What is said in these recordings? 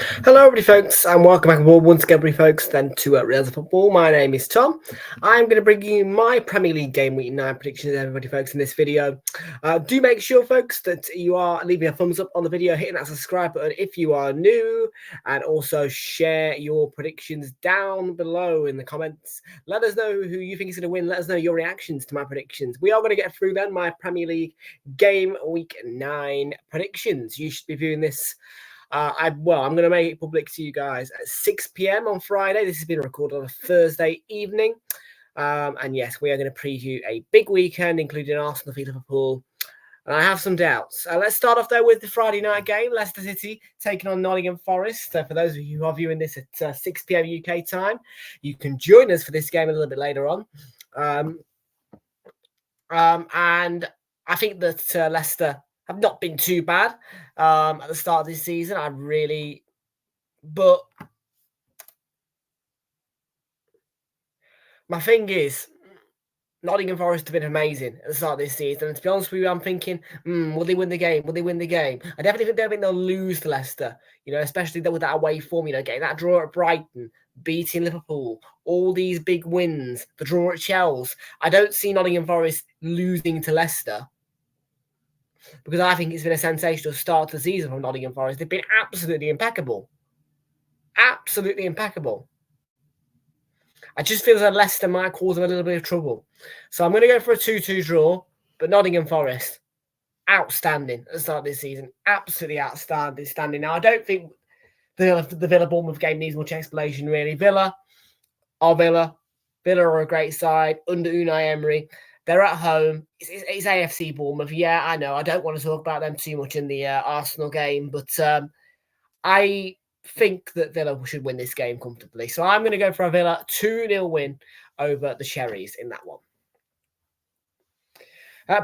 Hello, everybody, folks, and welcome back aboard once again, everybody, folks, then to Reels of Football. My name is Tom. I'm going to bring you my Premier League Game Week 9 predictions, everybody, folks, in this video. Do make sure, folks, that you are leaving a thumbs up on the video, hitting that subscribe button if you are new, and also share your predictions down below in the comments. Let us know who you think is going to win. Let us know your reactions to my predictions. We are going to get through then my Premier League Game Week 9 predictions. You should be viewing this. I'm going to make it public to you guys at 6 p.m. on Friday. This has been recorded on a Thursday evening. And yes, we are going to preview a big weekend, including Arsenal v Liverpool. And I have some doubts. Let's start off, though, with the Friday night game. Leicester City taking on Nottingham Forest. For those of you who are viewing this at 6 p.m. UK time, you can join us for this game a little bit later on. And I think that Leicester have not been too bad at the start of this season. But my thing is, Nottingham Forest have been amazing at the start of this season. And to be honest with you, I'm thinking, will they win the game? Will they win the game? I definitely don't think they'll lose to Leicester, especially with that away form, getting that draw at Brighton, beating Liverpool, all these big wins, the draw at Chelsea. I don't see Nottingham Forest losing to Leicester, because I think it's been a sensational start to the season from Nottingham Forest. They've been absolutely impeccable. Absolutely impeccable. I just feel that Leicester might cause them a little bit of trouble. So I'm going to go for a 2-2 draw, but Nottingham Forest, outstanding at the start of this season. Absolutely outstanding. Now, I don't think the Villa-Bournemouth game needs much explanation, really. Villa are a great side under Unai Emery. They're at home. It's AFC Bournemouth. Yeah, I know. I don't want to talk about them too much in the Arsenal game, but I think that Villa should win this game comfortably. So I'm going to go for a Villa 2-0 win over the Cherries in that one.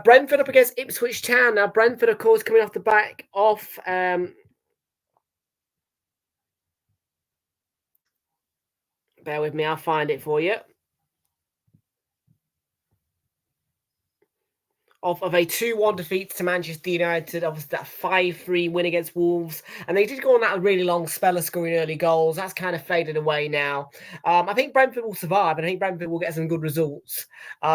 Brentford up against Ipswich Town. Now, Brentford, of course, coming off the back of bear with me, I'll find it for you. Off of a 2-1 defeat to Manchester United, obviously that 5-3 win against Wolves. And they did go on that really long spell of scoring early goals. That's kind of faded away now. I think Brentford will survive, and I think Brentford will get some good results. There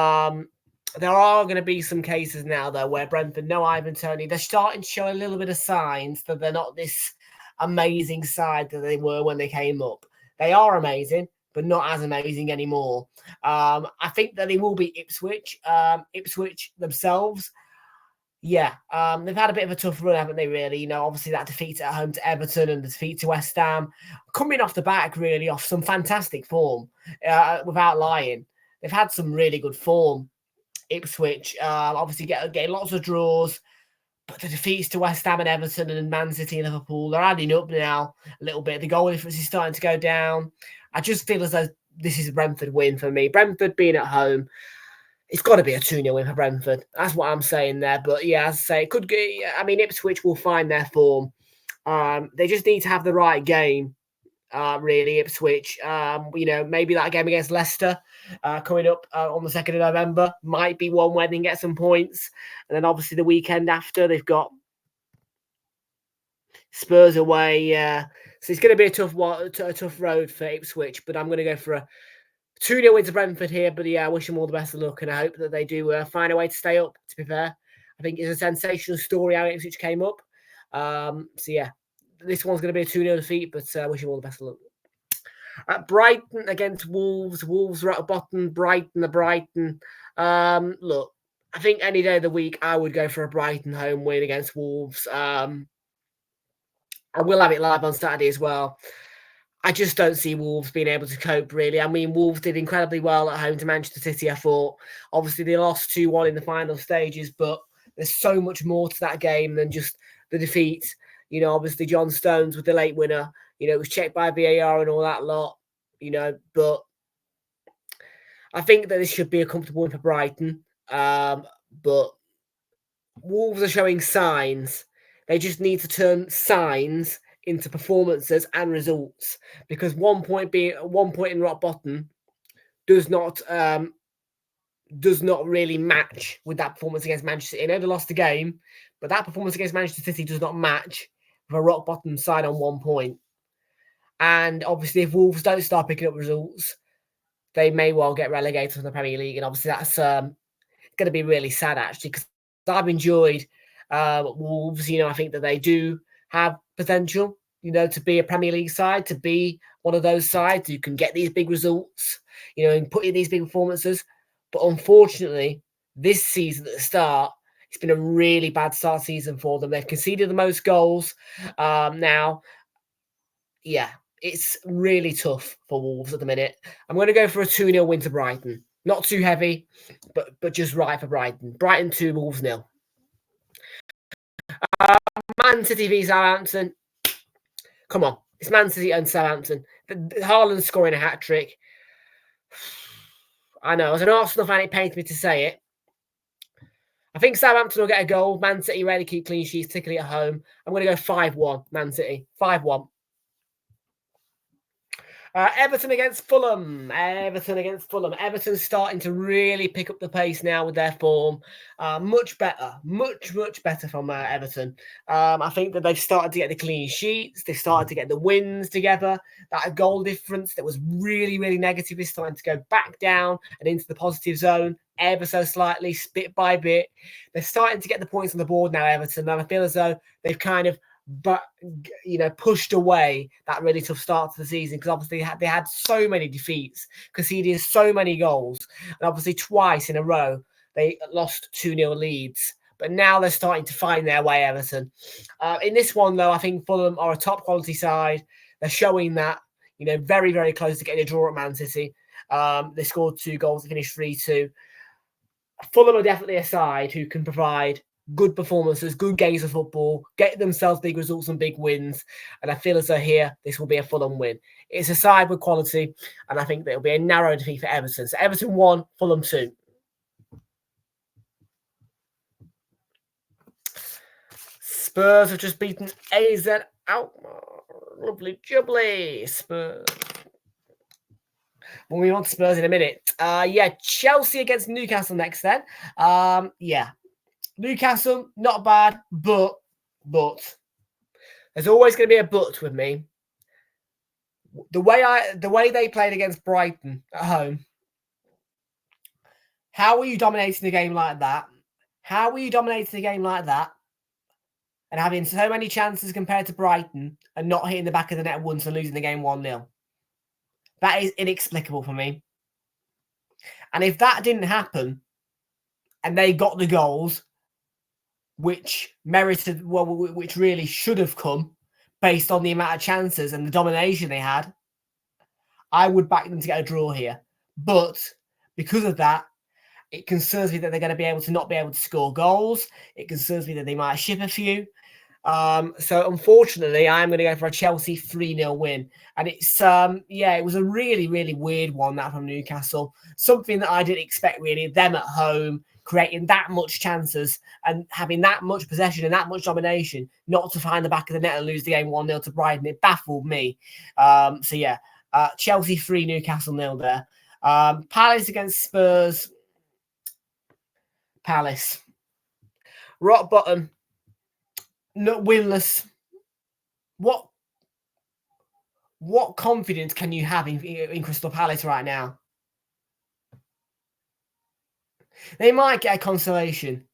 are going to be some cases now, though, where Brentford, no Ivan Toney, they're starting to show a little bit of signs that they're not this amazing side that they were when they came up. They are amazing, but not as amazing anymore. I think that they will be Ipswich. Ipswich themselves, they've had a bit of a tough run, haven't they, really? Obviously that defeat at home to Everton and the defeat to West Ham. Coming off the back, really, off some fantastic form, without lying. They've had some really good form, Ipswich. Obviously getting lots of draws. But the defeats to West Ham and Everton and Man City and Liverpool, they're adding up now a little bit. The goal difference is starting to go down. I just feel as though this is a Brentford win for me. Brentford being at home, it's got to be a 2-0 win for Brentford. That's what I'm saying there. But yeah, as I say, it could be. I mean, Ipswich will find their form. They just need to have the right game. Really, Ipswich. Maybe that game against Leicester coming up on the 2nd of November might be one where they can get some points. And then obviously the weekend after, they've got Spurs away. So it's going to be a tough road for Ipswich. But I'm going to go for a 2-0 win to Brentford here. But yeah, I wish them all the best of luck, and I hope that they do find a way to stay up, to be fair. I think it's a sensational story how Ipswich came up. So yeah. This one's going to be a 2-0 defeat, but I wish you all the best of luck. Brighton against Wolves. Wolves are at the bottom. Brighton. Look, I think any day of the week, I would go for a Brighton home win against Wolves. I will have it live on Saturday as well. I just don't see Wolves being able to cope, really. I mean, Wolves did incredibly well at home to Manchester City, I thought. Obviously, they lost 2-1 in the final stages, but there's so much more to that game than just the defeat. Obviously John Stones with the late winner, it was checked by VAR and all that lot, but I think that this should be a comfortable win for Brighton. But Wolves are showing signs. They just need to turn signs into performances and results, because 1 point in rock bottom does not really match with that performance against Manchester City. I know they lost the game, but that performance against Manchester City does not match with a rock bottom side on 1 point. And obviously, if Wolves don't start picking up results, they may well get relegated from the Premier League. And obviously, that's going to be really sad, actually, because I've enjoyed Wolves. I think that they do have potential, to be a Premier League side, to be one of those sides who can get these big results, and put in these big performances. But unfortunately, this season at the start, it's been a really bad start season for them. They've conceded the most goals. Now, yeah, it's really tough for Wolves at the minute. I'm going to go for a 2-0 win to Brighton. Not too heavy, but just right for Brighton. Brighton 2, Wolves 0. Man City v Southampton. Come on, it's Man City and Southampton. Haaland scoring a hat-trick. I know, as an Arsenal fan, it pains me to say it. I think Southampton will get a goal. Man City rarely keep clean sheets, particularly at home. I'm going to go 5-1, Man City. 5-1. Everton against Fulham. Everton's starting to really pick up the pace now with their form. Much better. Much better from Everton. I think that they've started to get the clean sheets. They've started to get the wins together. That goal difference that was really, really negative is starting to go back down and into the positive zone ever so slightly, bit by bit. They're starting to get the points on the board now, Everton, and I feel as though they've kind of pushed away that really tough start to the season, because obviously they had so many defeats, conceded so many goals, and obviously twice in a row they lost 2-0 leads. But now they're starting to find their way, Everton. In this one, though, I think Fulham are a top quality side. They're showing that, very, very close to getting a draw at Man City. They scored 2 goals to finish 3-2. Fulham are definitely a side who can provide good performances, good games of football, get themselves big results and big wins. And I feel as though here, this will be a Fulham win. It's a side with quality, and I think that it'll be a narrow defeat for Everton. So Everton 1, Fulham 2. Spurs have just beaten AZ out. Lovely jubbly, Spurs. We'll move on to Spurs in a minute. Chelsea against Newcastle next then. Newcastle, not bad, but there's always going to be a but with me. The way they played against Brighton at home. How are you dominating a game like that? And having so many chances compared to Brighton and not hitting the back of the net once and losing the game 1-0? That is inexplicable for me. And if that didn't happen and they got the goals, which really should have come based on the amount of chances and the domination they had, I would back them to get a draw here. But because of that, it concerns me that they're going to be able to not be able to score goals. It concerns me that they might ship a few. So unfortunately, I'm going to go for a Chelsea 3-0 win. And it's, it was a really, really weird one, that from Newcastle. Something that I didn't expect, really. Them at home, creating that much chances and having that much possession and that much domination, not to find the back of the net and lose the game 1-0 to Brighton. It baffled me. Chelsea 3, Newcastle 0 there. Palace against Spurs. Palace. Rock bottom. Not winless. What confidence can you have in Crystal Palace right now? They might get a consolation,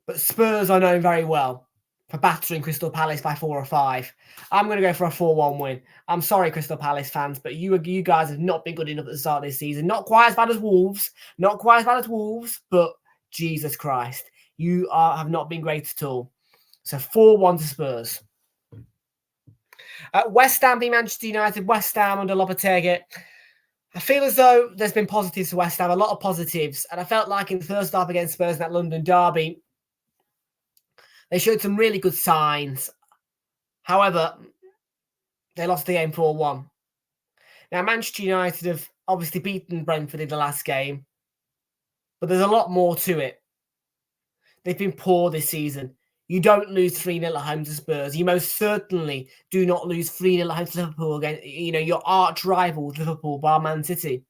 but Spurs are known very well for battering Crystal Palace by 4 or 5. I'm going to go for a 4-1 win. I'm sorry, Crystal Palace fans, but you guys have not been good enough at the start of this season. Not quite as bad as Wolves, but Jesus Christ, you have not been great at all. So 4-1 to Spurs. West Ham v Manchester United. West Ham under Lopetegui. I feel as though there's been positives for West Ham, a lot of positives. And I felt like in the first half against Spurs in that London derby, they showed some really good signs. However, they lost the game 4-1. Now, Manchester United have obviously beaten Brentford in the last game, but there's a lot more to it. They've been poor this season. You don't lose 3-0 at home to Spurs. You most certainly do not lose 3-0 at home to Liverpool against, your arch rivals, Liverpool, bar Man City.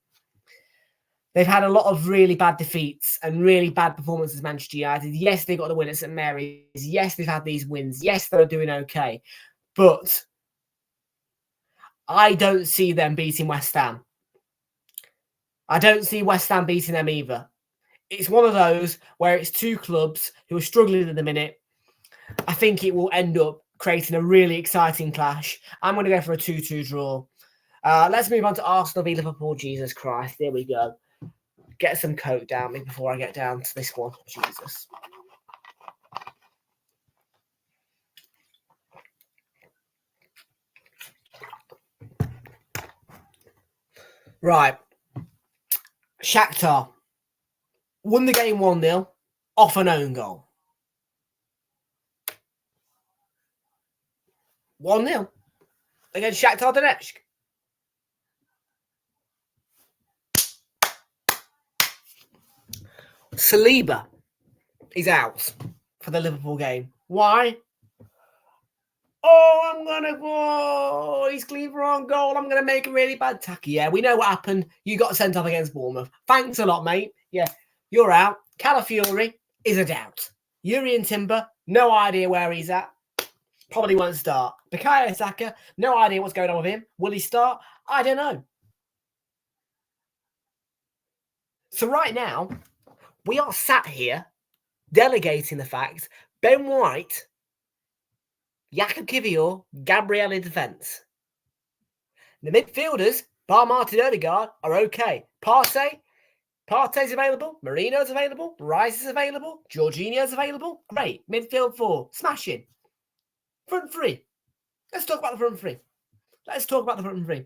They've had a lot of really bad defeats and really bad performances, Manchester United. Yes, they got the win at St Mary's. Yes, they've had these wins. Yes, they're doing okay. But I don't see them beating West Ham. I don't see West Ham beating them either. It's one of those where it's two clubs who are struggling at the minute. I think it will end up creating a really exciting clash. I'm going to go for a 2-2 draw. Let's move on to Arsenal v Liverpool. Jesus Christ. There we go. Get some coke down me before I get down to this one. Jesus. Right. Shakhtar won the game 1-0 off an own goal. 1-0 against Shakhtar Donetsk. Saliba is out for the Liverpool game. Why? Oh, I'm going to go. He's clean for on goal. I'm going to make a really bad tackle. Yeah, we know what happened. You got sent off against Bournemouth. Thanks a lot, mate. Yeah, you're out. Calafiori is a doubt. Urian Timber, no idea where he's at. Probably won't start. Bukayo Saka, no idea what's going on with him. Will he start? I don't know. So right now, we are sat here delegating the fact Ben White, Jakub Kivior, Gabriel in defence. The midfielders, bar Martin Odegaard, are okay. Partey's available. Marino's available. Rice is available. Jorginho's available. Great. Midfield 4. Smashing. Front 3. Let's talk about the front 3.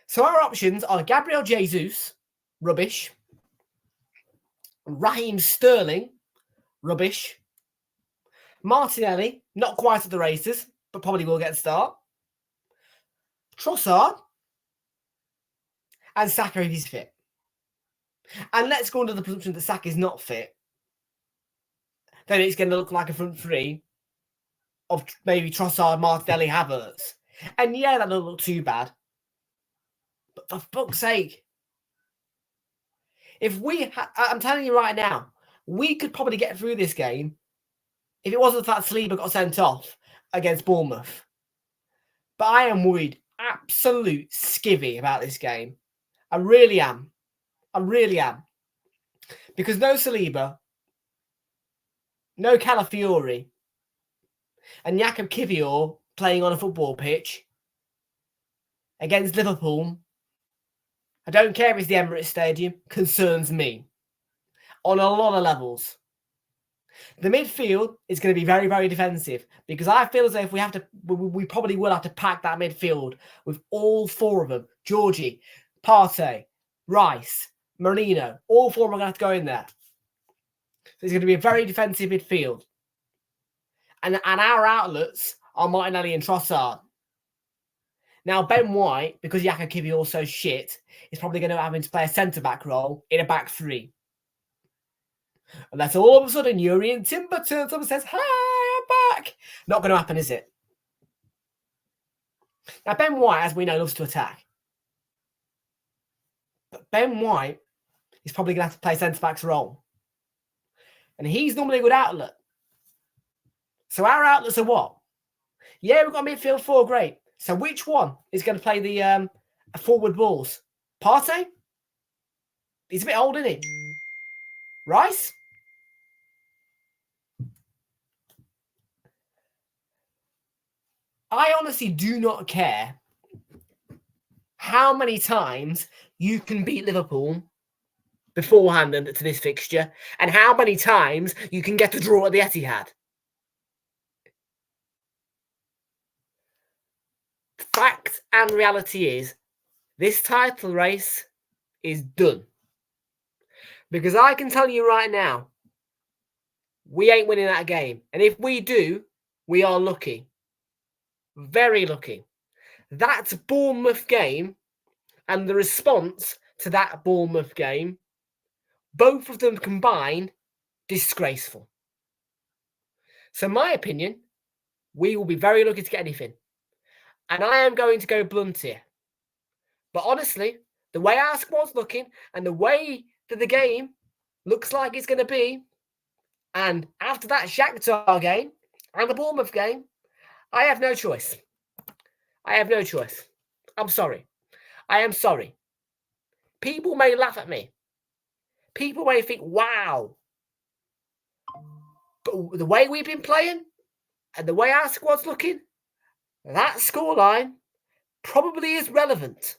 So our options are Gabriel Jesus, rubbish. Raheem Sterling, rubbish. Martinelli, not quite at the races, but probably will get a start. Trossard, and Saka if he's fit. And let's go under the presumption that Saka is not fit. Then it's going to look like a front 3 of maybe Trossard, Martinelli, Havertz. And yeah, that doesn't look too bad. But for fuck's sake, if I'm telling you right now, we could probably get through this game if it wasn't that Saliba got sent off against Bournemouth. But I am worried, absolute skivvy about this game. I really am. Because no Saliba, no Calafiori, and Jakub Kivior playing on a football pitch against Liverpool, I don't care if it's the Emirates Stadium, concerns me on a lot of levels. The midfield is going to be very, very defensive because I feel as if we probably will have to pack that midfield with all 4 of them. Georgie, Partey, Rice, Marino, all 4 of them are going to have to go in there. So it's going to be a very defensive midfield. And our outlets are Martinelli and Trossard. Now, Ben White, because Jakub Kivior is so shit, is probably going to have him to play a centre-back role in a back 3. Unless all of a sudden Urian Timber turns up and says, "Hi, I'm back." Not going to happen, is it? Now, Ben White, as we know, loves to attack. But Ben White is probably going to have to play centre-back's role. And he's normally a good outlet. So our outlets are what? Yeah, we've got midfield 4, great. So which one is going to play the forward balls? Partey? He's a bit old, isn't he? Rice? I honestly do not care how many times you can beat Liverpool beforehand to this fixture and how many times you can get a draw at the Etihad. Fact and reality is this title race is done. Because I can tell you right now, we ain't winning that game. And if we do, we are lucky. Very lucky. That Bournemouth game and the response to that Bournemouth game, both of them combined, disgraceful. So my opinion, we will be very lucky to get anything. And I am going to go blunt here. But honestly, the way our squad's looking and the way that the game looks like it's going to be, and after that Shakhtar game and the Bournemouth game, I have no choice. I have no choice. I'm sorry. I am sorry. People may laugh at me. People may think, wow. But the way we've been playing and the way our squad's looking, that scoreline probably is relevant.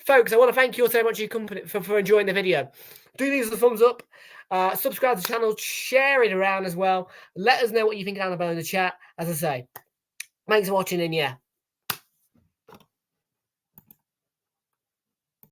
Folks, I want to thank you all so much for enjoying the video. Do leave us a thumbs up. Subscribe to the channel. Share it around as well. Let us know what you think down below in the chat. As I say, thanks for watching and yeah,